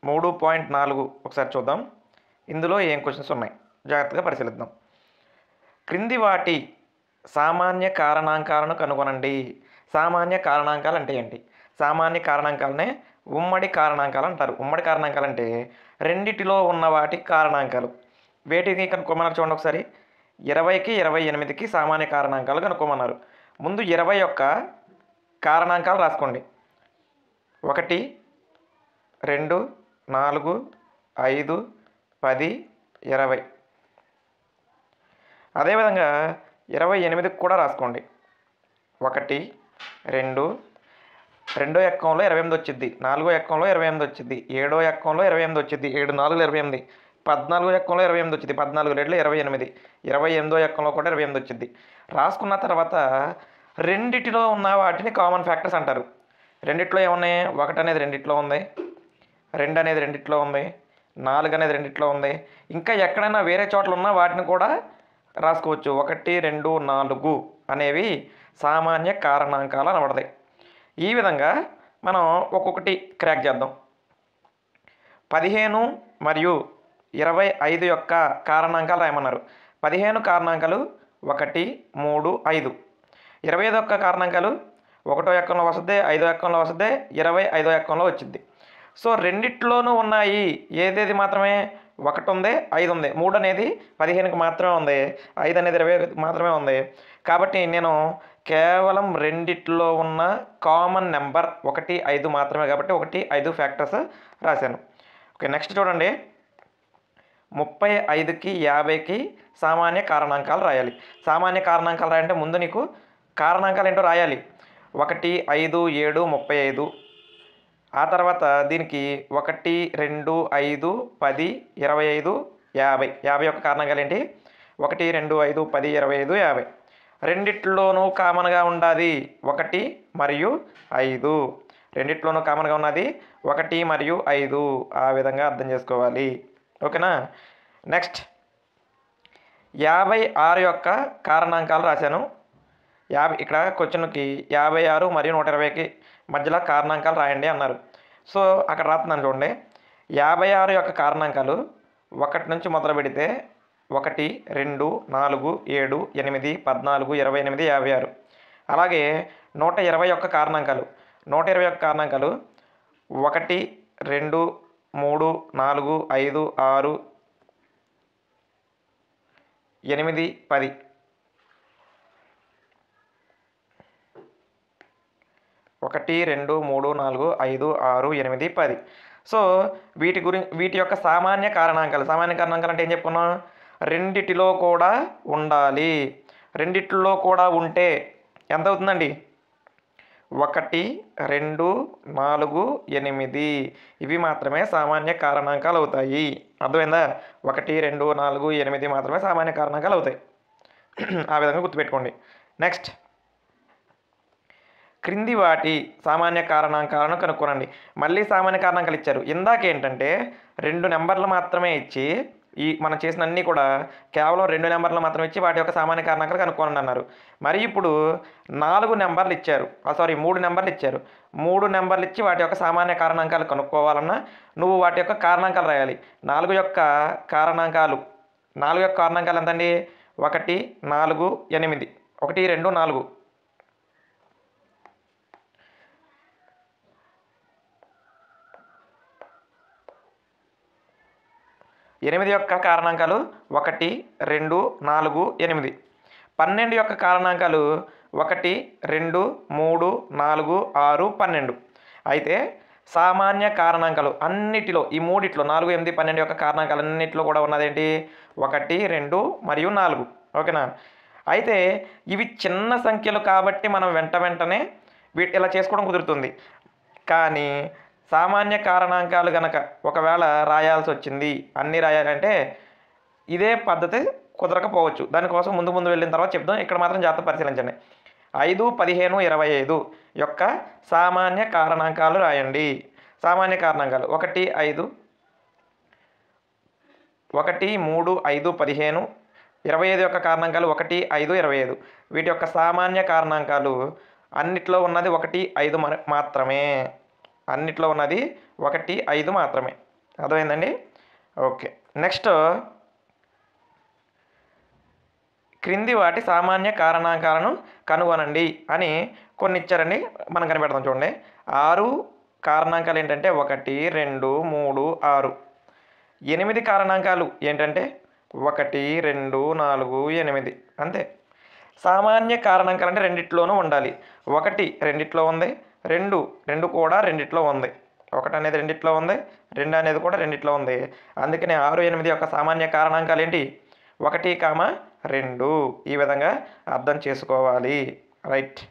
3.4 ఒకసారి చూద్దాం. ఇందులో ఏం క్వశ్చన్స్ ఉన్నాయి జాగ్రత్తగా పరిశీలిద్దాం. క్రింది వాటి సామాన్య కారణాంకాలను కనుగొనండి. సామాన్య కారణాంకాలు అంటే ఏంటి? సామాన్య కారణాంకాలనే ఉమ్మడి కారణాంకాలు అంటారు. ఉమ్మడి కారణాంకాలు అంటే రెండిటిలో ఉన్న వాటి కారణాంకాలు. వేటిని కనుక్కోమన్నారు చూడండి ఒకసారి. 20కి 28కి సామాన్య కారణాంకాలు కనుక్కోమన్నారు. ముందు 20 యొక్క కారణాంకాలు రాసుకోండి. 1, 2, 4, 5, 10, 20. అదేవిధంగా 28కి కూడా రాసుకోండి. 1, 2, రెండో ఎక్కంలో 28 వచ్చింది, 4వ ఎక్కంలో 28 వచ్చింది, 7వ ఎక్కంలో 28 వచ్చింది, 7 4 28, 14వ ఎక్కంలో 28 వచ్చింది, 14 2 28, 28వ ఎక్కంలో కూడా 28 వచ్చింది. రాసుకున్న తర్వాత రెండిటిలో ఉన్న వాటిని కామన్ ఫ్యాక్టర్స్ అంటారు. రెండిట్లో ఏమున్నాయి? 1 అనేది రెండిట్లో ఉంది, 2 అనేది రెండిట్లో ఉంది, 4 అనేది రెండిట్లో ఉంది. ఇంకా ఎక్కడైనా వేరే చోట్ల ఉన్న వాటిని కూడా రాసుకోవచ్చు. 1, 2, 4 అనేవి సామాన్య కారణాంకాలు అనబడతాయి. ఈ విధంగా మనం ఒక్కొక్కటి క్రాక్ చేద్దాం. 15 మరియు 25 యొక్క కారణాంకాలు రాయమన్నారు. 15 కారణాంకాలు 1, 3, 5. 25 యొక్క కారణాంకాలు 1వ ఎక్కంలో వస్తుంది, 5వ ఎక్కంలో వస్తుంది, 25వ ఎక్కంలో వచ్చింది. సో రెండిట్లోనూ ఉన్నాయి. ఏదేది మాత్రమే? 1 ఉంది, 5 ఉంది. 3 అనేది 15కి మాత్రమే ఉంది, 5 అనేది 20కి మాత్రమే ఉంది. కాబట్టి నేను కేవలం రెండిట్లో ఉన్న కామన్ నెంబర్ 1, 5 మాత్రమే. కాబట్టి 1, 5 ఫ్యాక్టర్స్ రాశాను. ఓకే, నెక్స్ట్ చూడండి. 35కి 50కి సామాన్య కారణాంకాలు రాయాలి. సామాన్య కారణాంకాలు రాయాలంటే ముందు నీకు కారణాంకాలు ఏంటో రాయాలి. 1, 5, 7, 35. ఆ తర్వాత దీనికి 1, 2, 5, 10, 25, 50. 50 యొక్క కారణాంకాలు ఏంటి? 1, 2, 5, 10, 25, 50. రెండిట్లోనూ కామన్గా ఉన్నది 1 మరియు 5. రెండిట్లోనూ కామన్గా ఉన్నది 1 మరియు 5. ఆ విధంగా అర్థం చేసుకోవాలి. ఓకేనా? నెక్స్ట్ 56 యొక్క కారణాంకాలు రాశాను. ఇక్కడ క్వశ్చన్కి 56 మరియు 120కి మధ్యలో కారణాంకాలు రాయండి అన్నారు. సో అక్కడ రాస్తున్నాను చూడండి. 56 యొక్క కారణాంకాలు 1 నుంచి మొదలు పెడితే 1, 2, 4, 7, 8, 14, 28, 56. అలాగే 120 యొక్క కారణాంకాలు 120 యొక్క కారణాంకాలు 1, 2, 3, 4, 5, 6, 8, 10. ఒకటి 2, 3, 4, 5, 6, 8, 10. సో వీటి యొక్క సామాన్య కారణాంకాలు అంటే ఏం చెప్పుకున్నాం? రెండిటిలో కూడా ఉండాలి. రెండిటిలో కూడా ఉంటే ఎంత అవుతుందండి? 1, 2, 4, 8. ఇవి మాత్రమే సామాన్య కారణాంకాలు అవుతాయి. అర్థమైందా? 1, 2, 4, 8 మాత్రమే సామాన్య కారణాంకాలు అవుతాయి. ఆ విధంగా గుర్తుపెట్టుకోండి. నెక్స్ట్, క్రింది వాటి సామాన్య కారణాంకాలను కనుక్కోనండి. మళ్ళీ సామాన్య కారణాంకాలు ఇచ్చారు. ఇందాక ఏంటంటే 2 నెంబర్లు మాత్రమే ఇచ్చి మనం చేసిన అన్నీ కూడా కేవలం 2 నెంబర్లు మాత్రమే ఇచ్చి వాటి యొక్క సామాన్య కారణాంకాలు కనుక్కోనండి అన్నారు. మరి ఇప్పుడు 4 నెంబర్లు ఇచ్చారు, 3 నెంబర్లు ఇచ్చారు. 3 నెంబర్లు ఇచ్చి వాటి యొక్క సామాన్య కారణాంకాలు కనుక్కోవాలన్నా నువ్వు వాటి యొక్క కారణాంకాలు రాయాలి. 4 యొక్క కారణాంకాలు ఎంతండి? 1, 4, 8. 1, 2, 4. 8 యొక్క కారణాంకాలు 1, 2, 4, 8. 12 యొక్క కారణాంకాలు 1, 2, 3, 4, 6, 12. అయితే సామాన్య కారణాంకాలు అన్నిటిలో ఈ మూడిట్లో 4, 8, 12 యొక్క కారణాంకాలు అన్నింటిలో కూడా ఉన్నదేంటి? 1, 2 మరియు 4. ఓకేనా? అయితే ఇవి చిన్న సంఖ్యలు కాబట్టి మనం వెంటనే ఇలా చేసుకోవడం కుదురుతుంది. కానీ సామాన్య కారణాంకాలు గనక ఒకవేళ రాయాల్సి వచ్చింది, అన్నీ రాయాలంటే ఇదే పద్ధతి కుదరకపోవచ్చు. దానికోసం ముందు వెళ్ళిన తర్వాత చెప్దాం. ఇక్కడ మాత్రం జాగ్రత్త పరిశీలించండి. 5, 15, 25 యొక్క సామాన్య కారణాంకాలు రాయండి. సామాన్య కారణాంకాలు 1, 5, 1, 3, 5, 15. 25 యొక్క కారణాంకాలు 1, 5, 25. వీటి యొక్క సామాన్య కారణాంకాలు అన్నిట్లో ఉన్నది 1, 5 మాత్రమే. అన్నిట్లో ఉన్నది 1, 5 మాత్రమే. అర్థమైందండి. ఓకే, నెక్స్ట్ క్రింది వాటి సామాన్య కారణాంకాలను కనుగొనండి అని కొన్ని ఇచ్చారండి. మనం కనిపెడతాం చూడండి. 6 కారణాంకాలు ఏంటంటే 1 2 3 6. 8 కారణాంకాలు ఏంటంటే 1 2 4 8 అంతే. సామాన్య కారణాంకాలు అంటే రెండిట్లోనూ ఉండాలి. 1 రెండిట్లో ఉంది, 2 కూడా రెండిట్లో ఉంది. 1 అనేది రెండిట్లో ఉంది, 2 అనేది కూడా రెండిట్లో ఉంది. అందుకనే 6 8 యొక్క సామాన్య కారణాంకాలు ఏంటి? 1, 2. ఈ విధంగా అర్థం చేసుకోవాలి. రైట్.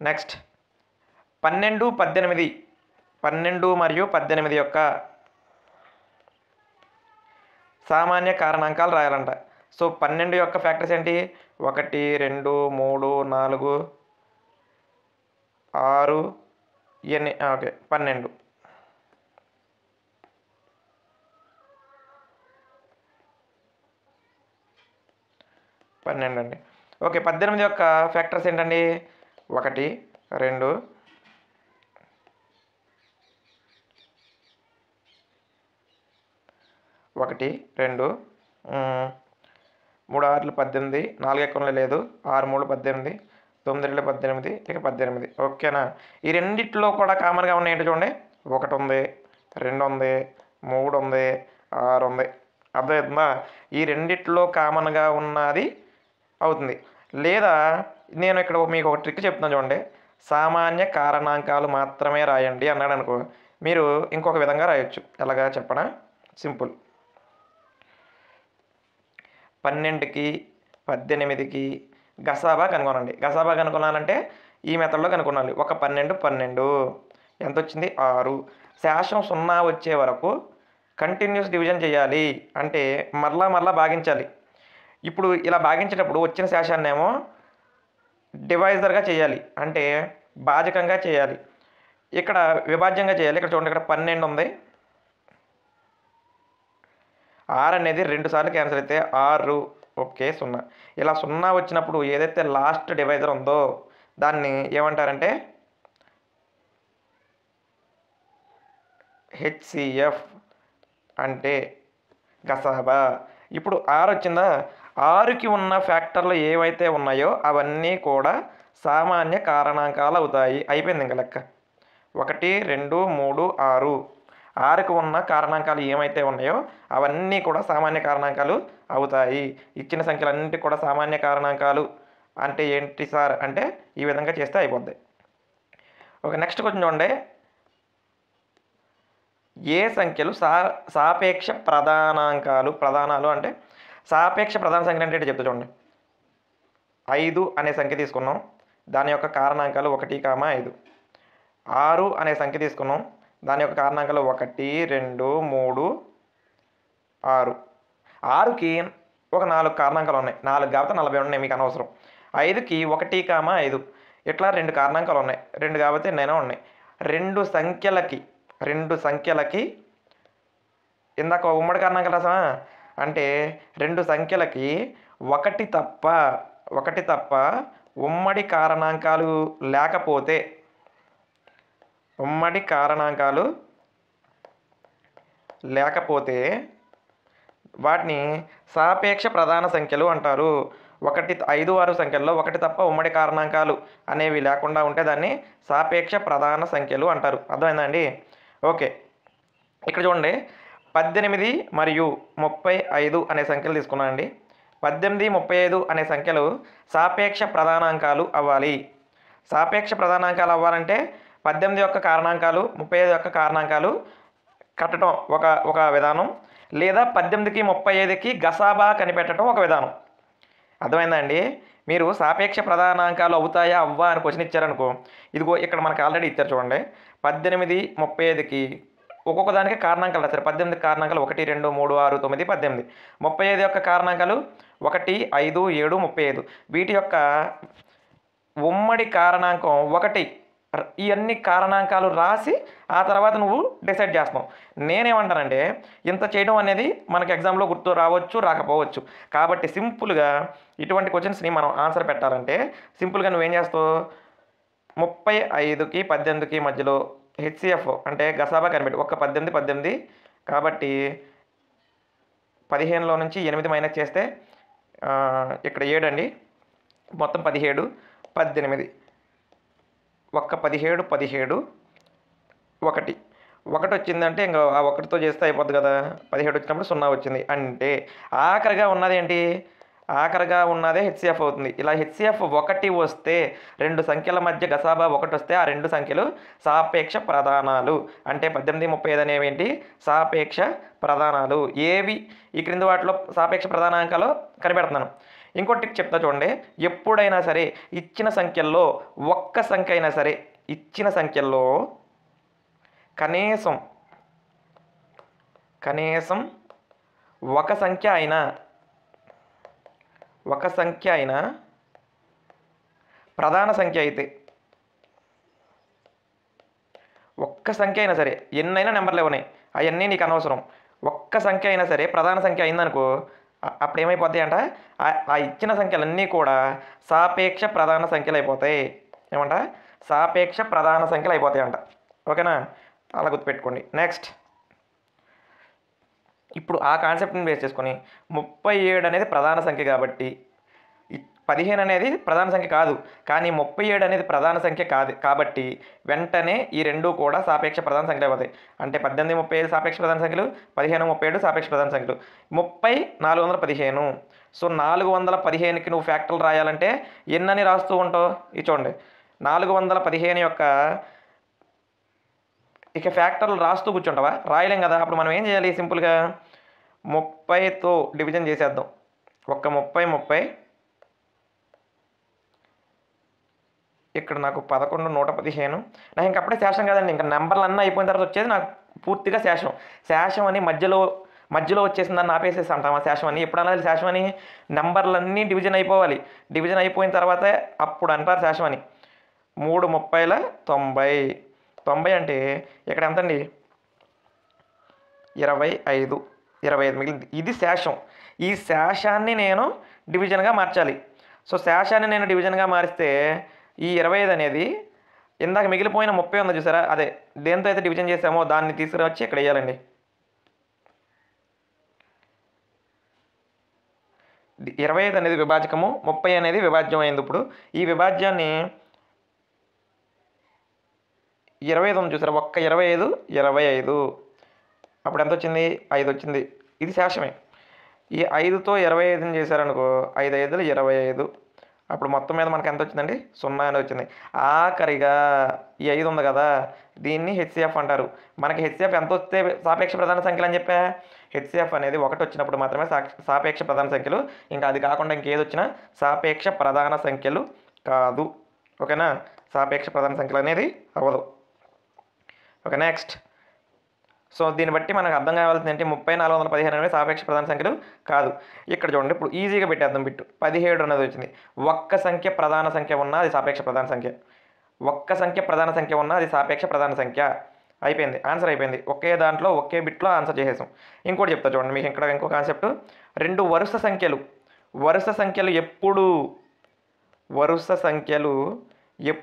నెక్స్ట్ 12 18 12 మరియు 18 యొక్క సామాన్య కారణాంకాలు రాయాలంట. సో 12 యొక్క ఫ్యాక్టర్స్ ఏంటి? 1 2 3 4 6 8. ఓకే, 12 అండి. ఓకే, 18 యొక్క ఫ్యాక్టర్స్ ఏంటండి? 1 2 1 2 3 6 18, 4 ఎక్కడంలో లేదు, 6 3 18, 9 2 18, ఇక 18. ఓకేనా? ఈ రెండిట్లో కూడా కామన్గా ఉన్నాయి ఏంటో చూడండి. 1 ఉంది, 2 ఉంది, 3 ఉంది, 6 ఉంది. అర్థమవుతుందా? ఈ రెండిట్లో కామన్గా ఉన్నది అవుతుంది. లేదా నేను ఇక్కడ మీకు ఒక ట్రిక్ చెప్తున్నాను చూడండి. సామాన్య కారణాంకాలు మాత్రమే రాయండి అన్నాడు అనుకో, మీరు ఇంకొక విధంగా రాయొచ్చు. ఎలాగా చెప్పనా? సింపుల్. 12కి 18కి గసాబా కనుగొనండి. గసాబా కనుగొనాలంటే ఈ మెథడ్లో కనుగొనాలి. 12 ఎంత వచ్చింది? 6. శేషం 0 వచ్చే వరకు కంటిన్యూస్ డివిజన్ చేయాలి. అంటే మరలా భాగించాలి. ఇప్పుడు ఇలా భాగించేటప్పుడు వచ్చిన శేషాన్నేమో డివైజర్గా చేయాలి, అంటే భాజకంగా చేయాలి. ఇక్కడ విభాజ్యంగా చేయాలి. ఇక్కడ చూడండి, ఇక్కడ 12 ఉంది. 6 అనేది 2 సార్లు క్యాన్సిల్ అయితే 6. ఓకే, 0. ఇలా 0 వచ్చినప్పుడు ఏదైతే లాస్ట్ డివైజర్ ఉందో దాన్ని ఏమంటారంటే హెచ్సిఎఫ్, అంటే గసాబా. ఇప్పుడు 6 వచ్చిందా? 6కి ఉన్న ఫ్యాక్టర్లు ఏవైతే ఉన్నాయో అవన్నీ కూడా సామాన్య కారణాంకాలు అవుతాయి. అయిపోయింది ఇంకా లెక్క. 1 2 3 6. 6కి ఉన్న కారణాంకాలు ఏమైతే ఉన్నాయో అవన్నీ కూడా సామాన్య కారణాంకాలు అవుతాయి. ఇచ్చిన సంఖ్యలన్నింటి కూడా సామాన్య కారణాంకాలు అంటే ఏంటి సార్ అంటే ఈ విధంగా చేస్తే అయిపోద్ది. ఓకే, నెక్స్ట్ క్వశ్చన్ చూడండి. ఏ సంఖ్యలు సాపేక్ష ప్రధానాలు అంటే సాపేక్ష ప్రధాన సంఖ్యలు అంటే చెప్తా చూడండి. 5 అనే సంఖ్య తీసుకున్నాం, దాని యొక్క కారణాంకాలు 1, 5. 6 అనే సంఖ్య తీసుకున్నాం, దాని యొక్క కారణాంకాలు 1 2 3 6. 6కి ఒక 4 కారణాంకాలు ఉన్నాయి. 4 కాబట్టి 40 ఉన్నాయి, మీకు అనవసరం. 5కి 1, 5 ఇట్లా 2 కారణాంకాలు ఉన్నాయి. 2 కాబట్టి ఎన్నైనా ఉన్నాయి. 2 సంఖ్యలకి ఇందాక ఉమ్మడి కారణాంకాలు రాసామా అంటే 2 సంఖ్యలకి ఒకటి తప్ప ఉమ్మడి కారణాంకాలు లేకపోతే వాటిని సాపేక్ష ప్రధాన సంఖ్యలు అంటారు. 1 5 6 సంఖ్యల్లో 1 తప్ప ఉమ్మడి కారణాంకాలు అనేవి లేకుండా ఉంటే దాన్ని సాపేక్ష ప్రధాన సంఖ్యలు అంటారు. అర్థమైందండి? ఓకే, ఇక్కడ చూడండి. 18 మరియు 35 అనే సంఖ్యలు తీసుకున్నానండి. 18, 35 అనే సంఖ్యలు సాపేక్ష ప్రధానాంకాలు అవ్వాలి. సాపేక్ష ప్రధానాంకాలు అవ్వాలంటే 18 యొక్క కారణాంకాలు 35 యొక్క కారణాంకాలు కట్టడం ఒక విధానం, లేదా 18కి 35కి గసాబా కనిపెట్టడం ఒక విధానం. అర్థమైందండి? మీరు సాపేక్ష ప్రధానాంకాలు అవుతాయా అవ్వా అని క్వశ్చన్ ఇచ్చారనుకో, ఇదిగో ఇక్కడ మనకు ఆల్రెడీ ఇచ్చారు చూడండి. 18 35కి ఒక్కొక్క దానికి కారణాంకాలు రాశారు. 18 కారణాంకాలు 1 2 3 6 9 18. 35 యొక్క కారణాంకాలు 1 5 7 35. వీటి యొక్క ఉమ్మడి కారణాంకం 1. ఇవన్నీ కారణాంకాలు రాసి ఆ తర్వాత నువ్వు డిసైడ్ చేస్తున్నావు. నేనేమంటానంటే ఇంత చేయడం అనేది మనకి ఎగ్జామ్లో గుర్తు రావచ్చు రాకపోవచ్చు. కాబట్టి సింపుల్గా ఇటువంటి క్వశ్చన్స్ని మనం ఆన్సర్ పెట్టాలంటే సింపుల్గా నువ్వేం చేస్తావు, 35కి 18కి మధ్యలో హెచ్సిఎఫ్ అంటే గసాబా కనిపెట్టి ఒక 18 కాబట్టి 15లో నుంచి 8 మైనస్ చేస్తే ఇక్కడ 7 అండి, మొత్తం 17, 18 ఒక్క 17 ఒకటి వచ్చిందంటే ఇంకా ఆ ఒకటితో చేస్తే అయిపోద్ది కదా. 17 వచ్చినప్పుడు 0 వచ్చింది అంటే ఆఖరిగా ఉన్నదే హెచ్సిఎఫ్ అవుతుంది. ఇలా హెచ్సిఎఫ్ 1 వస్తే రెండు సంఖ్యల మధ్య గసాబా 1 వస్తే ఆ రెండు సంఖ్యలు సాపేక్ష ప్రధానాలు. అంటే 18, 35 అనేవి ఏంటి, సాపేక్ష ప్రధానాలు. ఏవి ఈ క్రింది వాటిలో సాపేక్ష ప్రధానాంకాలు కనిపెడుతున్నాను. ఇంకో టిప్ చెప్తా చూడండి. ఎప్పుడైనా సరే ఇచ్చిన సంఖ్యల్లో ఒక్క సంఖ్య అయినా సరే, ఇచ్చిన సంఖ్యల్లో కనీసం ఒక సంఖ్య అయినా ప్రధాన సంఖ్య అయితే, ఒక్క సంఖ్య అయినా సరే, ఎన్నైనా నెంబర్లు ఉన్నాయి అవన్నీ నీకు అనవసరం, ఒక్క సంఖ్య అయినా సరే ప్రధాన సంఖ్య అయిందనుకో, అప్పుడు ఏమైపోతాయి అంట, ఆ ఇచ్చిన సంఖ్యలన్నీ కూడా సాపేక్ష ప్రధాన సంఖ్యలు అయిపోతాయి. ఏమంట, సాపేక్ష ప్రధాన సంఖ్యలు అయిపోతాయి అంట. ఓకేనా, అలా గుర్తుపెట్టుకోండి. నెక్స్ట్, ఇప్పుడు ఆ కాన్సెప్ట్ని బేస్ చేసుకొని 37 అనేది ప్రధాన సంఖ్య కాబట్టి 15 అనేది ప్రధాన సంఖ్య కాదు, కానీ 37 అనేది ప్రధాన సంఖ్య కాదు కాబట్టి వెంటనే ఈ రెండు కూడా సాపేక్ష ప్రధాన సంఖ్యలు అయిపోతాయి. అంటే 18, 35 సాపేక్ష ప్రధాన సంఖ్యలు, 15, 37 సాపేక్ష ప్రధాన సంఖ్యలు. 30, 415. సో 415కి నువ్వు ఫ్యాక్టర్లు రాయాలంటే ఎన్నని రాస్తూ ఉంటావు, ఇది చూడండి. 415 యొక్క ఇక ఫ్యాక్టర్లు రాస్తూ కూర్చుంటావా, రాయలేం కదా. అప్పుడు మనం ఏం చేయాలి, సింపుల్గా 30తో డివిజన్ చేసేద్దాం. ఒక్క 30, ఇక్కడ నాకు 11, 115. నాకు ఇంక అప్పుడే శేషం కదండి, ఇంకా నెంబర్లు అన్నీ అయిపోయిన తర్వాత వచ్చేది నాకు పూర్తిగా శేషం అని మధ్యలో వచ్చేసిందని ఆపేసేసి అంటాం. ఆ శేషం అని ఎప్పుడు అన్నది, శేషం అని నెంబర్లన్నీ డివిజన్ అయిపోవాలి. డివిజన్ అయిపోయిన తర్వాతే అప్పుడు అంటారు శేషం అని. 3 30ల 90 అంటే ఇక్కడ ఎంతండి, 25 మిగిలింది. ఇది శేషం. ఈ శేషాన్ని నేను డివిజన్గా మార్చాలి. సో శేషాన్ని నేను డివిజన్గా మారిస్తే ఈ 25 అనేది ఇందాక మిగిలిపోయిన 30 ఉంది చూసారా, అదే దేంతో అయితే డివిజన్ చేసామో దాన్ని తీసుకురొచ్చి ఇక్కడ వేయాలండి. 25 అనేది విభాజకము, 30 అనేది విభాజ్యం అయింది. ఇప్పుడు ఈ విభాజ్యాన్ని 25 ఉంది చూసారా, ఒక్క 25 అప్పుడు ఎంత వచ్చింది, 5 వచ్చింది. ఇది శేషమే. ఈ 5తో 25ని చేశారనుకో, 5 5లు 25. అప్పుడు మొత్తం మీద మనకు ఎంత వచ్చిందండి, 0 అనేది వచ్చింది. ఆఖరిగా ఈ 5 ఉంది కదా, దీన్ని హెచ్సిఎఫ్ అంటారు. మనకి హెచ్సిఎఫ్ ఎంత వస్తే సాపేక్ష ప్రధాన సంఖ్యలు అని చెప్పా, హెచ్సిఎఫ్ అనేది 1 వచ్చినప్పుడు మాత్రమే సాపేక్ష ప్రధాన సంఖ్యలు. ఇంకా అది కాకుండా ఇంకేది వచ్చినా సాపేక్ష ప్రధాన సంఖ్యలు కాదు. ఓకేనా, సాపేక్ష ప్రధాన సంఖ్యలు అనేది అవ్వదు. Okay, next. సో దీన్ని బట్టి మనకు అర్థం కావాల్సింది ఏంటి, 30, 415 అనేవి సాపేక్ష ప్రధాన సంఖ్యలు కాదు. ఇక్కడ చూడండి, ఇప్పుడు ఈజీగా పెట్టేద్దాం. 17 అనేది వచ్చింది. ఒక్క సంఖ్య ప్రధాన సంఖ్య ఉన్నా అది సాపేక్ష ప్రధాన సంఖ్య. ఒక్క సంఖ్య ప్రధాన సంఖ్య ఉన్నా అది సాపేక్ష ప్రధాన సంఖ్య. అయిపోయింది, ఆన్సర్ అయిపోయింది. ఒకే దాంట్లో ఒకే బిట్లో ఆన్సర్ చేసేసాం. ఇంకోటి చెప్తా చూడండి మీకు, ఇక్కడ ఇంకో కాన్సెప్ట్. రెండు వరుస సంఖ్యలు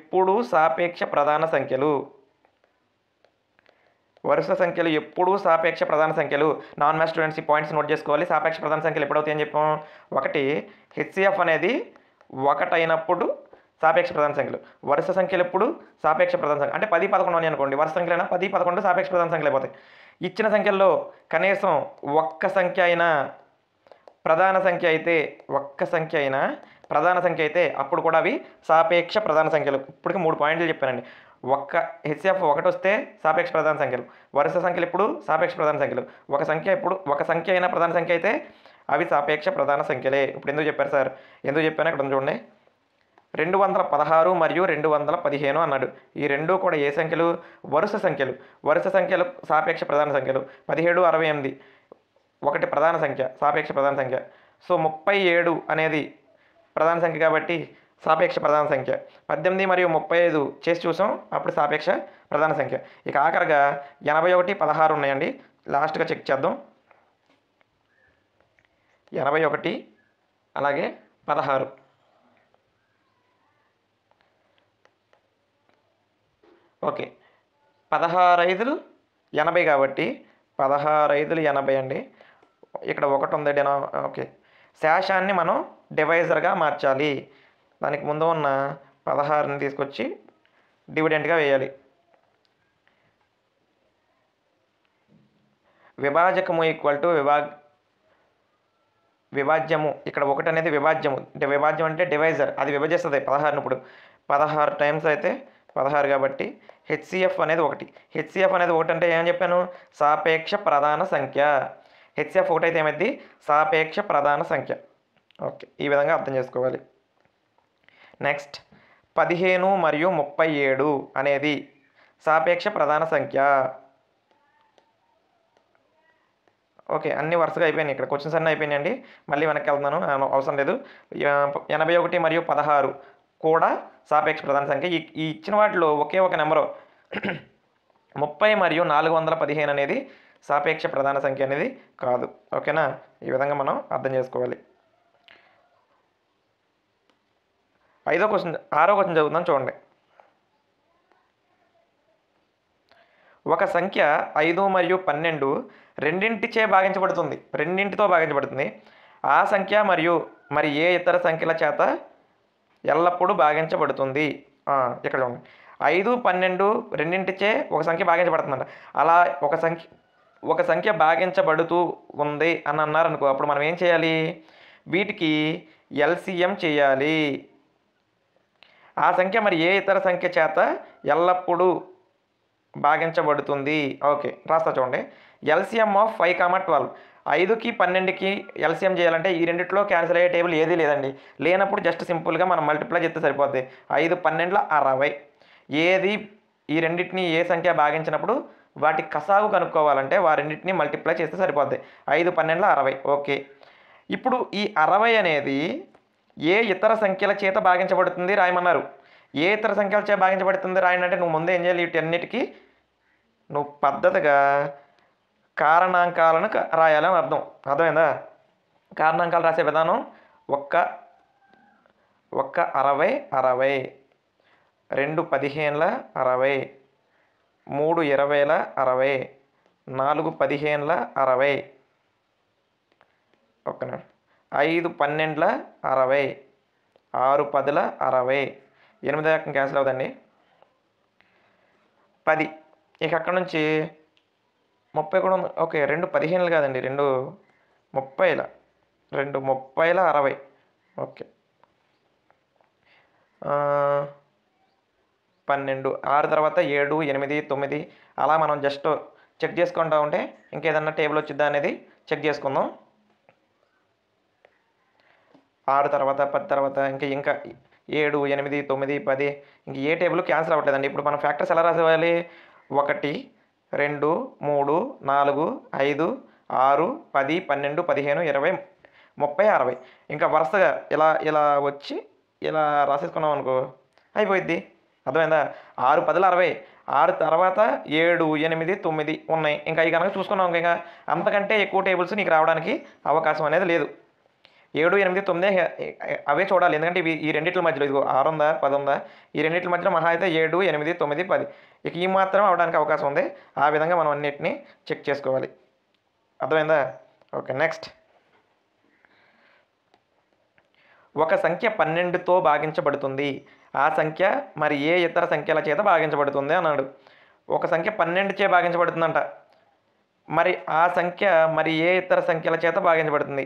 ఎప్పుడు సాపేక్ష ప్రధాన సంఖ్యలు. వరుస సంఖ్యలు ఎప్పుడూ సాపేక్ష ప్రధాన సంఖ్యలు. నాన్ మ్యాథ్స్ స్టూడెంట్స్ ఈ పాయింట్స్ నోట్ చేసుకోవాలి. సాపేక్ష ప్రధాన సంఖ్యలు ఎప్పుడవుతాయని చెప్పాం, ఒకటి హెచ్సిఎఫ్ అనేది 1 అయినప్పుడు సాపేక్ష ప్రధాన సంఖ్యలు. వరుస సంఖ్యలు ఎప్పుడు సాపేక్ష ప్రధాన సంఖ్య. అంటే 10, 11 అని అనుకోండి, వరుస సంఖ్యలైనా 10, 11 సాపేక్ష ప్రధాన సంఖ్యలు అయిపోతాయి. ఇచ్చిన సంఖ్యల్లో కనీసం ఒక్క సంఖ్య అయినా ప్రధాన సంఖ్య అయితే అప్పుడు కూడా అవి సాపేక్ష ప్రధాన సంఖ్యలు. ఇప్పటికి 3 పాయింట్లు చెప్పానండి. ఒక్క హెచ్సిఎఫ్ 1 వస్తే సాపేక్ష ప్రధాన సంఖ్యలు, వరుస సంఖ్యలు ఎప్పుడు సాపేక్ష ప్రధాన సంఖ్యలు, ఒక సంఖ్య అయినా ప్రధాన సంఖ్య అయితే అవి సాపేక్ష ప్రధాన సంఖ్యలే. ఇప్పుడు ఎందుకు చెప్పారు సార్, ఎందుకు చెప్పాను ఇక్కడ చూడండి. 216 మరియు 215 అన్నాడు. ఈ రెండు కూడా ఏ సంఖ్యలు, వరుస సంఖ్యలు సాపేక్ష ప్రధాన సంఖ్యలు. 17, 68 ఒకటి ప్రధాన సంఖ్య, సాపేక్ష ప్రధాన సంఖ్య. సో 37 అనేది ప్రధాన సంఖ్య కాబట్టి సాపేక్ష ప్రధాన సంఖ్య. 18 మరియు 35 చేసి చూసాం, అప్పుడు సాపేక్ష ప్రధాన సంఖ్య. ఇక ఆఖరిగా 81, 16 ఉన్నాయండి. లాస్ట్గా చెక్ చేద్దాం. 81 అలాగే 16. ఓకే, 16 5 80 కాబట్టి 16 5 80 అండి. ఇక్కడ ఒకటి ఉంది ఓకే, శేషాన్ని మనం డివైజర్గా మార్చాలి. దానికి ముందు ఉన్న 16ని తీసుకొచ్చి డివిడెంట్గా వేయాలి. విభాజకము ఈక్వల్ టు విభాజ్యము. ఇక్కడ ఒకటి అనేది విభాజ్యము, విభాజ్యం అంటే డివైజర్, అది విభజిస్తుంది 16ని. ఇప్పుడు 16 టైమ్స్ అయితే 16 కాబట్టి హెచ్సిఎఫ్ అనేది 1. హెచ్సిఎఫ్ అనేది 1 అంటే ఏమని చెప్పాను? సాపేక్ష ప్రధాన సంఖ్య. హెచ్సిఎఫ్ 1 అయితే ఏమైంది? సాపేక్ష ప్రధాన సంఖ్య. ఓకే, ఈ విధంగా అర్థం చేసుకోవాలి. నెక్స్ట్ 15 మరియు 37 అనేది సాపేక్ష ప్రధాన సంఖ్య. ఓకే, అన్ని వరుసగా అయిపోయినాయి. ఇక్కడ క్వశ్చన్స్ అన్నీ అయిపోయినాయండి. మళ్ళీ వెనక్కి వెళ్తున్నాను, అవసరం లేదు. 81 మరియు 16 కూడా సాపేక్ష ప్రధాన సంఖ్య. ఈ ఇచ్చిన వాటిలో ఒకే ఒక నెంబరు 30 మరియు 415 అనేది సాపేక్ష ప్రధాన సంఖ్య అనేది కాదు. ఓకేనా? ఈ విధంగా మనం అర్థం చేసుకోవాలి. 6వ క్వశ్చన్ చదువుతాం, చూడండి. ఒక సంఖ్య 5 మరియు 12 రెండింటిచే భాగించబడుతుంది, రెండింటితో భాగించబడుతుంది. ఆ సంఖ్య మరి ఏ ఇతర సంఖ్యల చేత ఎల్లప్పుడూ భాగించబడుతుంది. ఇక్కడ చూడండి, 5, 12 రెండింటిచే ఒక సంఖ్య భాగించబడుతుందంట. అలా ఒక సంఖ్య భాగించబడుతూ ఉంది అని అన్నారనుకో, అప్పుడు మనం ఏం చేయాలి? వీటికి ఎల్సిఎం చేయాలి. ఆ సంఖ్య మరి ఏ ఇతర సంఖ్య చేత ఎల్లప్పుడూ భాగించబడుతుంది. ఓకే, రాస్తా చూడండి. LCM of 5, 12. 5కి 12కి ఎల్సిఎం చేయాలంటే ఈ రెండిట్లో క్యాన్సిల్ అయ్యే టేబుల్ ఏదీ లేదండి. లేనప్పుడు జస్ట్ సింపుల్గా మనం మల్టిప్లై చేస్తే సరిపోద్ది. 5 12 60. ఏది ఈ రెండింటిని ఏ సంఖ్య భాగించినప్పుడు వాటి కసాగు కనుక్కోవాలంటే వారెండింటిని మల్టిప్లై చేస్తే సరిపోద్ది. 5 12 60. ఓకే, ఇప్పుడు ఈ 60 అనేది ఏ ఇతర సంఖ్యల చేత భాగించబడుతుంది రాయమన్నారు. ఏ ఇతర సంఖ్యల చేత భాగించబడుతుంది రాయండి అంటే నువ్వు ముందే ఏం చేయాలి? వీటన్నిటికీ నువ్వు పద్ధతిగా కారణాంకాలను రాయాలని అర్థం. అర్థమైందా? కారణాంకాలు రాసే విధానం ఒక్క 60 60, 2 15 60, 3 20 60, 4 15 60, 5 12 60, 6 10 60, 8 రకం క్యాన్సిల్ అవుతుందండి. 10. ఇక అక్కడ నుంచి 30 కూడా ఉంది. ఓకే, 2 15 కాదండి, 2 30, 2 30 60. ఓకే, 12, 6 తర్వాత 7 8 9 అలా మనం జస్ట్ చెక్ చేసుకుంటూ ఉంటే ఇంకేదన్నా టేబుల్ వచ్చిద్దా అనేది చెక్ చేసుకుందాం. 6 తర్వాత 10 తర్వాత ఇంకా 7 8 9 10 ఇంక ఏ టేబుల్ క్యాన్సిల్ అవ్వట్లేదండి. ఇప్పుడు మనం ఫ్యాక్టర్స్ ఎలా రాసేవాలి? 1 2 3 4 5 6 10 12 15 20 30 60 ఇంకా వరుసగా ఇలా వచ్చి ఇలా రాసేసుకున్నాం అనుకో అయిపోయిద్ది. అర్థమైందా? 6 10 60, 6 తర్వాత 7 8 9 ఉన్నాయి. ఇంకా అవి కనుక చూసుకున్నాం, ఇంకా అంతకంటే ఎక్కువ టేబుల్స్ నీకు రావడానికి అవకాశం అనేది లేదు. 7 8 9 అవే చూడాలి, ఎందుకంటే ఈ రెండింటి మధ్యలో ఇదిగో 6 ఉందా 10 ఉందా, ఈ రెండింటి మధ్యలో మహా అయితే 7 8 9 10 ఇక ఈ మాత్రం అవడానికి అవకాశం ఉంది. ఆ విధంగా మనం అన్నిటినీ చెక్ చేసుకోవాలి. అర్థమైందా? ఓకే, నెక్స్ట్ ఒక సంఖ్య 12తో భాగించబడుతుంది. ఆ సంఖ్య మరి ఏ ఇతర సంఖ్యల చేత భాగించబడుతుంది అన్నాడు. ఒక సంఖ్య 12చే భాగించబడుతుందంట. మరి ఆ సంఖ్య మరి ఏ ఇతర సంఖ్యల చేత భాగించబడుతుంది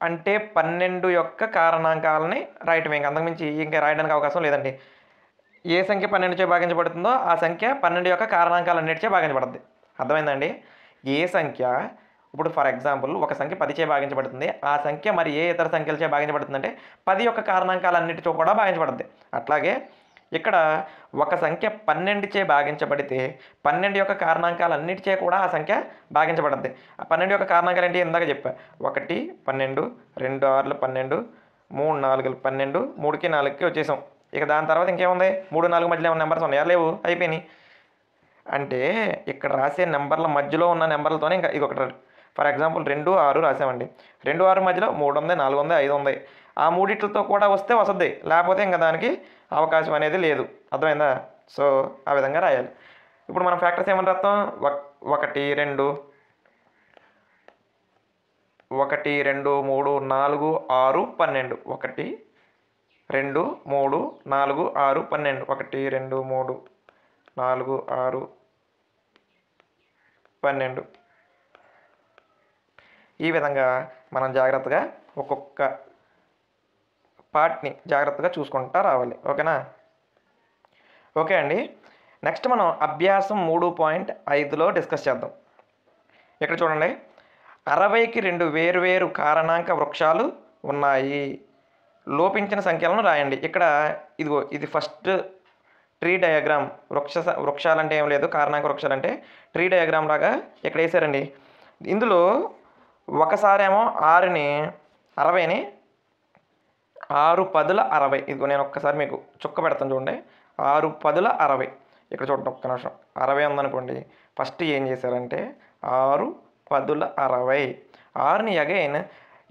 అంటే 12 యొక్క కారణాంకాలని రాయటమే, అంతకుమించి ఇంకా రాయడానికి అవకాశం లేదండి. ఏ సంఖ్య 12చే భాగించబడుతుందో ఆ సంఖ్య 12 యొక్క కారణాంకాలన్నిటిచే భాగించబడుతుంది. అర్థమైందండి? ఏ సంఖ్య ఇప్పుడు ఫర్ ఎగ్జాంపుల్ ఒక సంఖ్య 10చే భాగించబడుతుంది, ఆ సంఖ్య మరి ఏ ఇతర సంఖ్యలచే భాగించబడుతుంది అంటే 10 యొక్క కారణాంకాలన్నిటితో కూడా భాగించబడుతుంది. అట్లాగే ఇక్కడ ఒక సంఖ్య 12చే భాగించబడితే 12 యొక్క కారణాంకాలన్నిటిచే కూడా ఆ సంఖ్య భాగించబడుద్ది. ఆ 12 యొక్క కారణాంకాలు ఏంటి ఇందాక చెప్పా. 1 12, 2 6 12, 3 4 12, 3కి 4కి వచ్చేసాం. ఇక దాని తర్వాత ఇంకేముంది? 3 4 మధ్యలో ఏమైనా నెంబర్స్ ఉన్నాయా? లేవు, అయిపోయినాయి. అంటే ఇక్కడ రాసే నెంబర్ల మధ్యలో ఉన్న నెంబర్లతోనే ఇంకా ఇది ఒకటి. For example 2 6 రాసామండి. 2 6 మధ్యలో 3 ఉంది, 4 ఉంది, 5 ఉంది. ఆ మూడిట్లతో కూడా వస్తే వస్తుంది, లేకపోతే ఇంకా దానికి అవకాశం అనేది లేదు. అర్థమైందా? సో ఆ విధంగా రాయాలి. ఇప్పుడు మనం ఫ్యాక్టర్స్ ఏమని రాస్తాం? 1 2 1 2 3 4 6 12. 1 2 3 4 6 12. 1 2 3 4 6 12. ఈ విధంగా మనం జాగ్రత్తగా ఒక్కొక్క పార్ట్ని జాగ్రత్తగా చూసుకుంటా రావాలి. ఓకేనా? ఓకే అండి. నెక్స్ట్ మనం అభ్యాసం 3.5లో డిస్కస్ చేద్దాం. ఇక్కడ చూడండి, 60కి 2 వేర్వేరు కారణాంక వృక్షాలు ఉన్నాయి. లోపించిన సంఖ్యలను రాయండి. ఇక్కడ ఇదిగో ఇది ఫస్ట్ ట్రీ డయాగ్రామ్. వృక్షాలంటే ఏం లేదు, కారణాంక వృక్షాలంటే ట్రీ డయాగ్రామ్ లాగా ఇక్కడ వేసారండి. ఇందులో ఒకసారేమో 60ని 6 10ల 60. ఇదిగో నేను ఒక్కసారి మీకు చుక్క పెడతాను చూడండి. 6 10ల 60. ఇక్కడ చూడండి ఒక్క నిమిషం. 60 ఉందనుకోండి, ఫస్ట్ ఏం చేశారంటే 6 10ల 60. 6ని అగైన్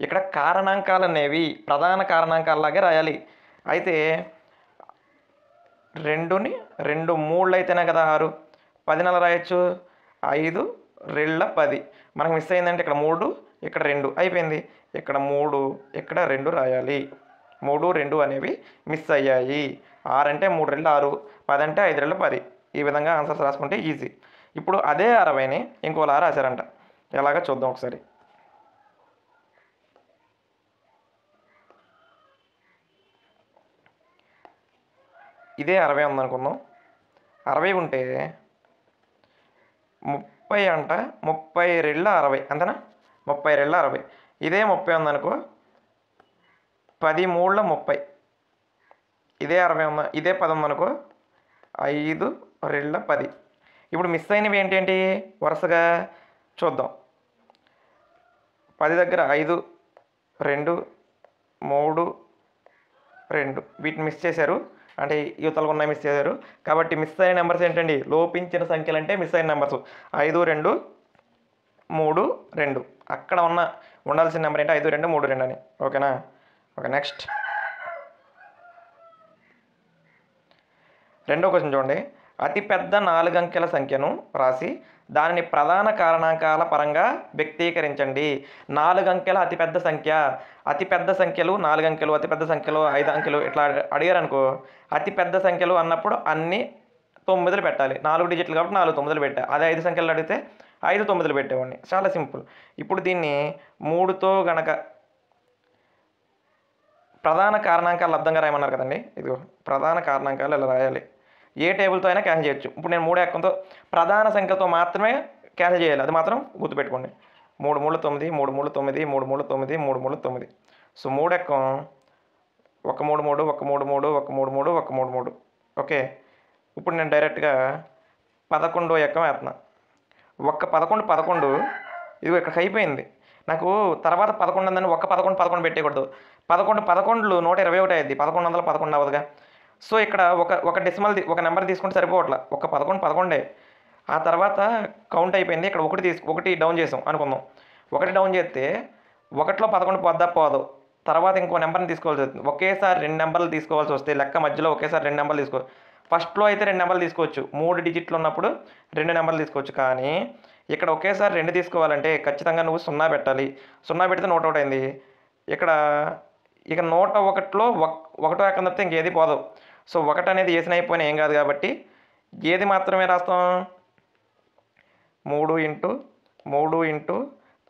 ఇక్కడ కారణాంకాలు అనేవి ప్రధాన కారణాంకాలలాగే రాయాలి. అయితే 2ని 2 3 అయితేనే కదా 6. 10 నెల రాయొచ్చు. 5 2 10. మనకు మిస్ అయిందంటే ఇక్కడ 3 ఇక్కడ 2 అయిపోయింది. ఇక్కడ 3 ఇక్కడ 2 రాయాలి. 3 2 అనేవి మిస్ అయ్యాయి. 6 అంటే 3 2 6, 10 అంటే 5 2 10. ఈ విధంగా ఆన్సర్స్ రాసుకుంటే ఈజీ. ఇప్పుడు అదే 60ని ఇంకోలా రాశారంట. ఎలాగో చూద్దాం ఒకసారి. ఇదే 60 ఉందనుకుందాం. 60 ఉంటే 30 అంట, 32 60 అంతేనా? 32 60. ఇదే 30 ఉందనుకో, 10 3 30. ఇదే 60 ఉందా, ఇదే 10 ఉందనుకో, 5 2 10. ఇప్పుడు మిస్ అయినవి ఏంటేంటి వరుసగా చూద్దాం. 10 దగ్గర 5 2 3 2 వీటిని మిస్ చేశారు, అంటే యువతలు ఉన్నాయి మిస్ చేశారు. కాబట్టి మిస్ అయిన నెంబర్స్ ఏంటండి? లోపించిన సంఖ్యలు అంటే మిస్ అయిన నెంబర్స్ 5 2 3 2. అక్కడ ఉండాల్సిన నెంబర్ ఏంటి? 5 2 3 2 అని. ఓకేనా? ఓకే, నెక్స్ట్ రెండో క్వశ్చన్ చూడండి. అతిపెద్ద 4 అంకెల సంఖ్యను రాసి దానిని ప్రధాన కారణాంకాల పరంగా వ్యక్తీకరించండి. 4 అంకెల అతిపెద్ద సంఖ్య. అతిపెద్ద సంఖ్యలు 4 అంకెలు, అతిపెద్ద సంఖ్యలు 5 అంకెలు ఇట్లా అడిగారు అనుకో, అతిపెద్ద సంఖ్యలు అన్నప్పుడు అన్ని 9లు పెట్టాలి. 4 డిజిట్లు కాబట్టి 4 9లు పెట్టా. అదే 5 సంఖ్యలు అడిగితే 5 9లు పెట్టేవాడిని. చాలా సింపుల్. ఇప్పుడు దీన్ని 3తో గనక ప్రధాన కారణాంకాలు లబ్ధంగా రాయమన్నారు కదండి. ఇదిగో ప్రధాన కారణాంకాలు ఇలా రాయాలి. ఏ టేబుల్తో అయినా క్యాన్సిల్ చేయొచ్చు. ఇప్పుడు నేను 3 ఎక్కంతో ప్రధాన సంఖ్యతో మాత్రమే క్యాన్సిల్ చేయాలి. అది మాత్రం గుర్తుపెట్టుకోండి. 3 3 9, 3 3 9, 3 3 9, 3 3 9. సో 3 ఎక్కం 1 3 3, 1 3 3, 1 3 3, 1 3 3. ఓకే, ఇప్పుడు నేను డైరెక్ట్గా 11 ఎక్కం వేస్తున్నా. 11 11 ఇదిగో ఇక్కడికి అయిపోయింది. నాకు తర్వాత 11 ఉందని 11 11 పెట్టేయకూడదు. 11 11లు 121 అయ్యింది. 1100 11 అవ్వదుగా. సో ఇక్కడ ఒక డెసిమల్ ఒక నెంబర్ తీసుకుంటే సరిపోవట్లా. 11 11. ఆ తర్వాత కౌంట్ అయిపోయింది. ఇక్కడ ఒకటి డౌన్ చేసాం అనుకుందాం. 1 డౌన్ చేస్తే 1లో 11 పోద్దా? పోదు. తర్వాత ఇంకో నెంబర్ని తీసుకోవాల్సి వస్తుంది. ఒకేసారి 2 నెంబర్లు తీసుకోవాల్సి వస్తే లెక్క మధ్యలో ఒకేసారి 2 నెంబర్లు తీసుకో. ఫస్ట్లో అయితే 2 నెంబర్లు తీసుకోవచ్చు. 3 డిజిట్లు ఉన్నప్పుడు 2 నెంబర్లు తీసుకోవచ్చు. కానీ ఇక్కడ ఒకేసారి 2 తీసుకోవాలంటే ఖచ్చితంగా నువ్వు 0 పెట్టాలి. 0 పెడితే 101 అయింది. ఇక్కడ ఇక 101లో 1 ఎక్కం తప్పితే ఇంకేది పోదు. సో 1 అనేది వేసిన అయిపోయినా ఏం కాదు కాబట్టి ఏది మాత్రమే రాస్తాం? 3 into 3 into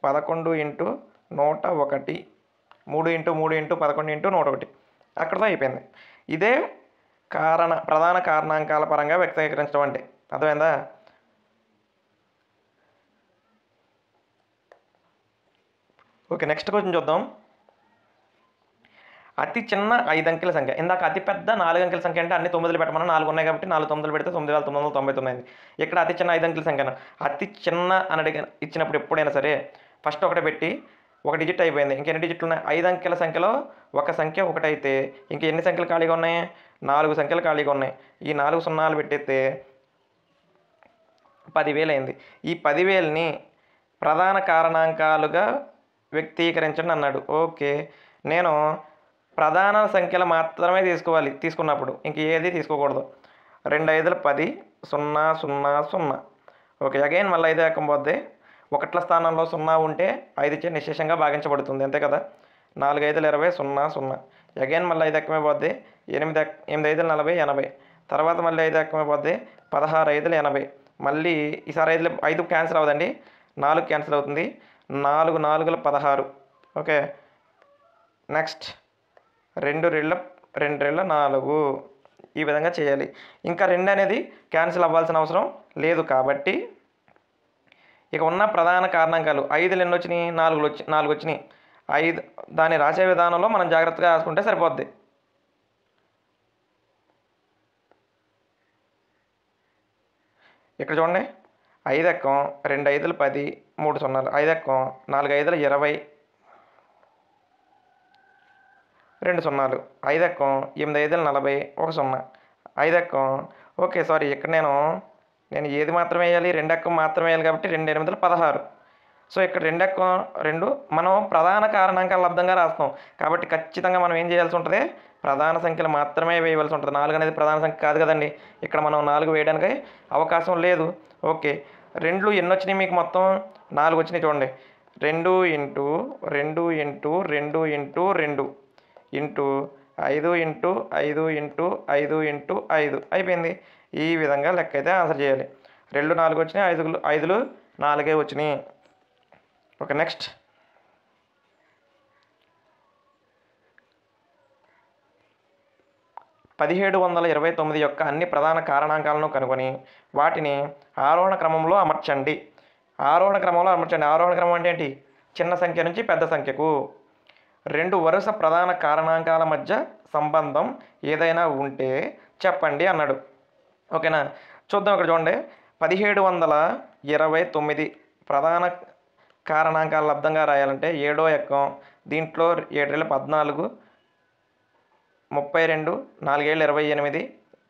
11 into 101. 3 into 3 into 11 into 101. అక్కడితో అయిపోయింది. ఇదే ప్రధాన కారణాంకాల పరంగా వ్యక్తీకరించడం అంటే. అర్థమైందా? ఓకే, నెక్స్ట్ క్వశ్చన్ చూద్దాం. అతి చిన్న 5 అంకెల సంఖ్య. ఇందాక అతి పెద్ద 4 అంకెల సంఖ్య అంటే అన్ని 9లు పెట్టమన్నా 4 ఉన్నాయి కాబట్టి 4 9లు పెడితే 9999 అయింది. ఇక్కడ అతి చిన్న 5 అంకెల సంఖ్యను అతి చిన్న అని ఇచ్చినప్పుడు ఎప్పుడైనా సరే ఫస్ట్ ఒకటి పెట్టి ఒక డిజిట్ అయిపోయింది. ఇంకెన్ని డిజిట్లు ఉన్నాయి? 5 అంకెల సంఖ్యలో ఒక సంఖ్య ఒకటైతే ఇంక ఎన్ని సంఖ్యలు ఖాళీగా ఉన్నాయి? 4 సంఖ్యలు ఖాళీగా ఉన్నాయి. ఈ 4 సున్నాలు పెట్టేస్తే 10,000 అయింది. ఈ 10,000ని ప్రధాన కారణాంకాలుగా వ్యక్తీకరించండి అన్నాడు. ఓకే, నేను ప్రధాన సంఖ్యలు మాత్రమే తీసుకున్నప్పుడు ఇంక ఏది తీసుకోకూడదు. 2 5లు 10, 0 0 0. ఓకే, అగైన్ మళ్ళీ 5 ఎక్కం పోద్ది. ఒకట్ల స్థానంలో 0 ఉంటే 5 చే నిశేషంగా భాగించబడుతుంది, అంతే కదా. 4 5లు 20, 0 0. అగైన్ మళ్ళీ 5 ఎక్కమే పోద్ది. 8 5లు 40, 80. తర్వాత మళ్ళీ 5 ఎక్కమే పోద్ది. 16 5లు 80. మళ్ళీ ఈసారి 5 క్యాన్సిల్ అవ్వదండి, 4 క్యాన్సిల్ అవుతుంది. 4 4లు 16. Okay, next 2 2 2 4. ఈ విధంగా చేయాలి. ఇంకా 2 అనేది క్యాన్సిల్ అవ్వాల్సిన అవసరం లేదు కాబట్టి ఇక ఉన్న ప్రధాన కారణాంకాలు 5లు ఎన్ని వచ్చినాయి? 4 వచ్చినాయి. 5 దాన్ని రాసే విధానంలో మనం జాగ్రత్తగా రాసుకుంటే సరిపోద్ది. ఇక్కడ చూడండి, 5 ఎక్కం 2 5లు 10, 3 సున్నాలు. 5 ఎక్కం 4 5లు 20, 2 సున్నాలు. 5 ఎక్కం 8 5లు 40, 1 0. 5 ఎక్కం ఓకే సారీ, ఇక్కడ నేను ఏది మాత్రమే వేయాలి? 2 ఎక్కం మాత్రమే వేయాలి కాబట్టి 2 8లు 16. సో ఇక్కడ 2 ఎక్కం 2 మనం ప్రధాన కారణాంకాల లబ్ధంగా రాస్తాం కాబట్టి ఖచ్చితంగా మనం ఏం చేయాల్సి ఉంటుంది? ప్రధాన సంఖ్యలు మాత్రమే వేయవలసి ఉంటుంది. 4 అనేది ప్రధాన సంఖ్య కాదు కదండి, ఇక్కడ మనం 4 వేయడానికి అవకాశం లేదు. ఓకే, 2 ఎన్ని వచ్చినాయి మీకు? మొత్తం 4 వచ్చినాయి. చూడండి, 2 into 2 into 2 into 2 into 5 into 5 into 5 into 5 అయిపోయింది. ఈ విధంగా లెక్క అయితే ఆన్సర్ చేయాలి. 2 4 వచ్చినాయి, 5లు 4 వచ్చినాయి. ఓకే, నెక్స్ట్ 1729 యొక్క అన్ని ప్రధాన కారణాంకాలను కనుగొని వాటిని ఆరోహణ క్రమంలో అమర్చండి. ఆరోహణ క్రమం అంటే ఏంటి? చిన్న సంఖ్య నుంచి పెద్ద సంఖ్యకు 2 వరుస ప్రధాన కారణాంకాల మధ్య సంబంధం ఏదైనా ఉంటే చెప్పండి అన్నాడు. ఓకేనా, చూద్దాం. ఇక్కడ చూడండి, 1729 ప్రధాన కారణాంకాల లబ్ధంగా రాయాలంటే 7వ ఎక్కం, దీంట్లో 7 14, 32, 4 28,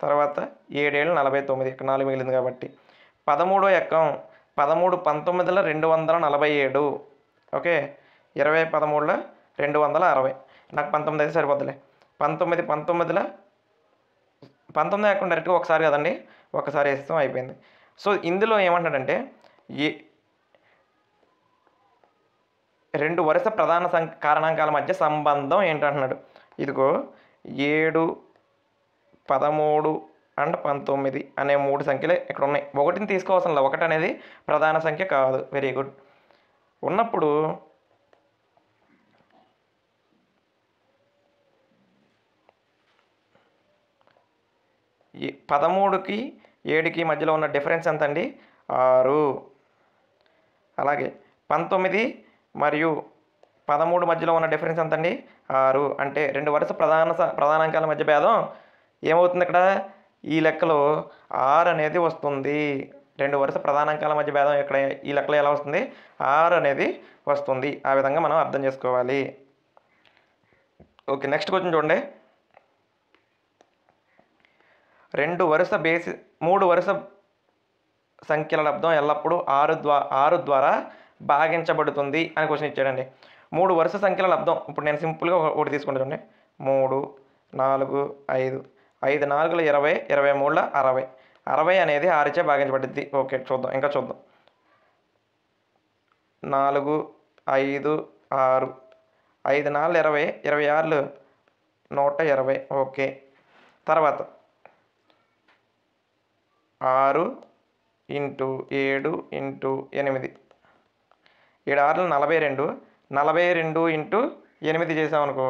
తర్వాత 7 49. ఇక్కడ 4 మిగిలింది కాబట్టి 13వ ఎక్కం 13 19 247. ఓకే, 20 13 260. నాకు 19 అయితే సరిపోద్దులే. 19 19 ఎక్కం డైరెక్ట్గా ఒకసారి కదండి, ఒకసారి వేస్తాం, అయిపోయింది. సో ఇందులో ఏమంటాడంటే 2 వరుస ప్రధాన కారణాంకాల మధ్య సంబంధం ఏంటంటున్నాడు. ఇదిగో 7 13 అండ్ 19 అనే 3 సంఖ్యలే ఇక్కడ ఉన్నాయి. ఒకటిని తీసుకోవాల్సిన లేదు, 1 అనేది ప్రధాన సంఖ్య కాదు. Very good. ఉన్నప్పుడు ఈ 13కి 7కి మధ్యలో ఉన్న డిఫరెన్స్ ఎంత అండి? 6. అలాగే 19 మరియు 13 మధ్యలో ఉన్న డిఫరెన్స్ ఎంత అండి? 6. అంటే 2 వరుస ప్రధానాంకాల మధ్య భేదం ఏమవుతుంది? ఇక్కడ ఈ లెక్కలో 6 అనేది వస్తుంది. 2 వరుస ప్రధానాంకాల మధ్య భేదం ఇక్కడ ఈ లెక్కలో ఎలా వస్తుంది? 6 అనేది వస్తుంది. ఆ విధంగా మనం అర్థం చేసుకోవాలి. ఓకే, నెక్స్ట్ క్వశ్చన్ చూడండి. 3 వరుస సంఖ్యల లబ్ధం ఎల్లప్పుడూ 6 ద్వారా భాగించబడుతుంది అని క్వశ్చన్ ఇచ్చాడండి. 3 వరుస సంఖ్యల లబ్ధం, ఇప్పుడు నేను సింపుల్గా ఒకటి తీసుకుంటాను చూడండి. 3 4 5, 5 4 20, 23 60. 60 అనేది 6చే భాగించబడుద్ది. ఓకే, ఇంకా చూద్దాం. 4 5 6, 5 4 20, 26 120. ఓకే, తర్వాత 6 ఇంటూ 7 ఇంటూ 8, 7 6 42, 42 ఇంటూ 8 చేసామనుకో,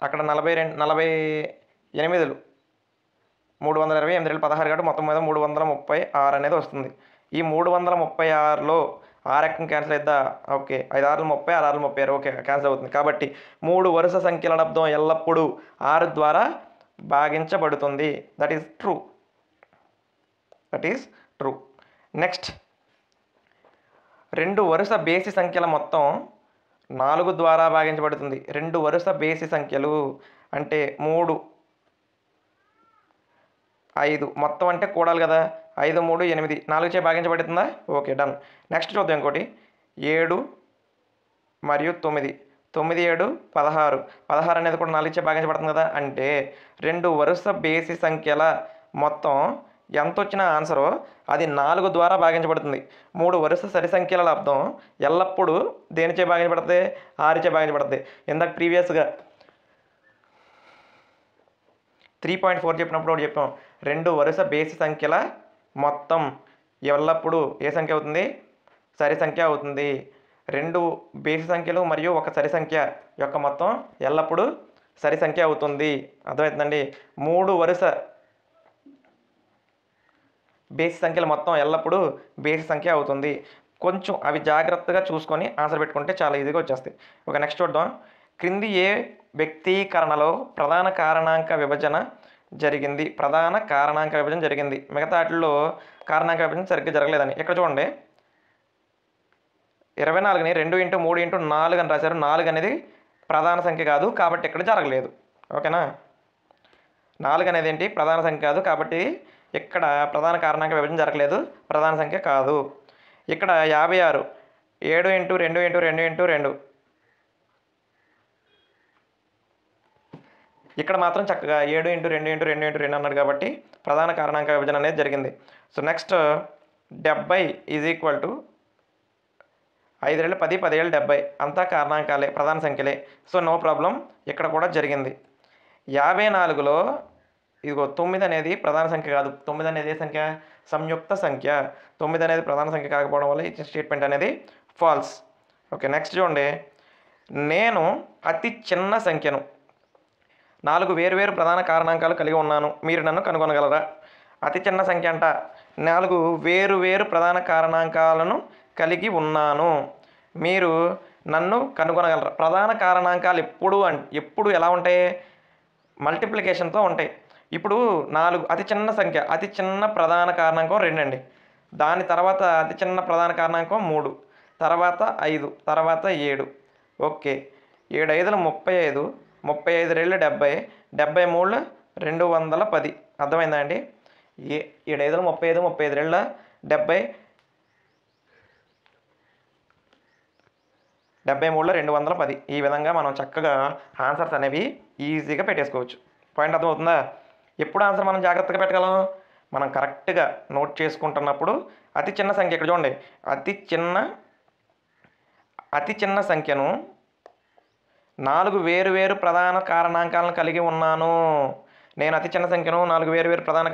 అక్కడ 48 320, 8 16 కాబట్టి మొత్తం మీద 336 అనేది వస్తుంది. ఈ 336లో 6 ఎక్కం క్యాన్సిల్ అయిద్దా? ఓకే, 5 6 30, 6 6 36, ఓకే క్యాన్సిల్ అవుతుంది. కాబట్టి 3 వరుస సంఖ్యల లబ్దం ఎల్లప్పుడూ 6 ద్వారా భాగించబడుతుంది. That is true. నెక్స్ట్, 2 వరుస బేసి సంఖ్యల మొత్తం 4 ద్వారా భాగించబడుతుంది. 2 వరుస బేసి సంఖ్యలు అంటే 3, 5 మొత్తం అంటే కూడాలి కదా. 5 3 8, 4 చే భాగించబడుతుందా? Okay, done. నెక్స్ట్ చూద్దాం ఇంకోటి. 7 మరియు 9, 9 7 16, 16 అనేది కూడా 4 చే భాగించబడుతుంది కదా. అంటే 2 వరుస బేసి సంఖ్యల మొత్తం ఎంత వచ్చినా ఆన్సరు అది 4 ద్వారా భాగించబడుతుంది. 3 వరుస సరి సంఖ్యల లబ్దం ఎల్లప్పుడూ దేనిచే భాగించబడుతుంది? 6 చే భాగించబడుతుంది. ఇందాక ప్రీవియస్గా 3.4 చెప్పినప్పుడు ఒకటి చెప్పాం. 2 వరుస బేసి సంఖ్యల మొత్తం ఎల్లప్పుడూ ఏ సంఖ్య అవుతుంది? సరి సంఖ్య అవుతుంది. 2 బేసి సంఖ్యలు మరియు ఒక సరి సంఖ్య యొక్క మొత్తం ఎల్లప్పుడూ సరి సంఖ్య అవుతుంది. అర్థమవుతుందండి? 3 వరుస బేసి సంఖ్యల మొత్తం ఎల్లప్పుడూ బేసి సంఖ్య అవుతుంది. కొంచెం అవి జాగ్రత్తగా చూసుకొని ఆన్సర్ పెట్టుకుంటే చాలా ఈజీగా వచ్చేస్తాయి. ఓకే, నెక్స్ట్ చూద్దాం. క్రింది ఏ వ్యక్తీకరణలో ప్రధాన కారణాంక విభజన జరిగింది? ప్రధాన కారణాంక విభజన జరిగింది. మిగతా వాటిల్లో కారణాంక విభజన సరిగ్గా జరగలేదని. ఇక్కడ చూడండి, 24ని 2 × 3 × 4 అని రాశారు. 4 అనేది ప్రధాన సంఖ్య కాదు కాబట్టి ఇక్కడ జరగలేదు. ఓకేనా? 4 అనేది ఏంటి? ప్రధాన సంఖ్య కాదు కాబట్టి ఇక్కడ ప్రధాన కారణాంక విభజన జరగలేదు, ప్రధాన సంఖ్య కాదు. ఇక్కడ 56, 7 × 2 × 2 × 2. ఇక్కడ మాత్రం చక్కగా 7 × 2 × 2 × 2 అన్నాడు కాబట్టి ప్రధాన కారణాంక విభజన అనేది జరిగింది. సో నెక్స్ట్, 70 = 5 × 10 10 × 70 అంతా కారణాంకాలే, ప్రధాన సంఖ్యలే. సో నో ప్రాబ్లం, ఇక్కడ కూడా జరిగింది. 54లో ఇదిగో 9 అనేది ప్రధాన సంఖ్య కాదు. 9 అనేది ఏ సంఖ్య? సంయుక్త సంఖ్య. 9 అనేది ప్రధాన సంఖ్య కాకపోవడం వల్ల ఈ స్టేట్మెంట్ అనేది ఫాల్స్. ఓకే, నెక్స్ట్ చూడండి. నేను అతి చిన్న సంఖ్యను 4 వేరువేరు ప్రధాన కారణాంకాలు కలిగి ఉన్నాను, మీరు నన్ను కనుగొనగలరా? అతి చిన్న సంఖ్య అంట 4 వేరువేరు ప్రధాన కారణాంకాలను కలిగి ఉన్నాను, మీరు నన్ను కనుగొనగలరా? ప్రధాన కారణాంకాలు ఎప్పుడు ఎలా ఉంటాయి? మల్టిప్లికేషన్తో ఉంటాయి. ఇప్పుడు 4 అతి చిన్న సంఖ్య, అతి చిన్న ప్రధాన కారణాంకం 2 అండి. దాని తర్వాత అతి చిన్న ప్రధాన కారణాంకం 3, తర్వాత 5, తర్వాత 7. ఓకే, 7 5 35, 35 2 70, 73 210. అర్థమైందా అండి? 7 5 35, 35 2 70, 73 210. ఈ విధంగా మనం చక్కగా ఆన్సర్స్ అనేవి ఈజీగా పెట్టేసుకోవచ్చు. పాయింట్ అర్థమవుతుందా? ఎప్పుడు ఆన్సర్ మనం జాగ్రత్తగా పెట్టగలం? మనం కరెక్ట్గా నోట్ చేసుకుంటున్నప్పుడు. అతి చిన్న సంఖ్య ఇక్కడ చూడండి, అతి చిన్న సంఖ్యను 4 వేరువేరు ప్రధాన కారణాంకాలను కలిగి ఉన్నాను. నేను అతి చిన్న సంఖ్యను 4 వేరువేరు ప్రధాన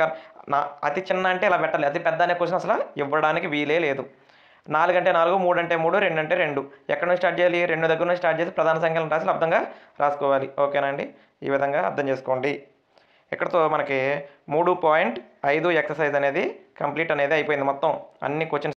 అతి చిన్న అంటే ఇలా పెట్టాలి. అతి పెద్ద అనే క్వశ్చన్ అసలు ఇవ్వడానికి వీలే లేదు. 4 అంటే 4, 3 అంటే 3, 2 అంటే 2. ఎక్కడ నుంచి స్టార్ట్ చేయాలి? 2 దగ్గర నుంచి స్టార్ట్ చేసి ప్రధాన సంఖ్యలను రాసి లబ్దంగా రాసుకోవాలి. ఓకేనా అండి? ఈ విధంగా అర్థం చేసుకోండి. ఇక్కడతో మనకి 3.5 ఎక్సర్సైజ్ అనేది కంప్లీట్ అనేది అయిపోయింది. మొత్తం అన్ని క్వశ్చన్స్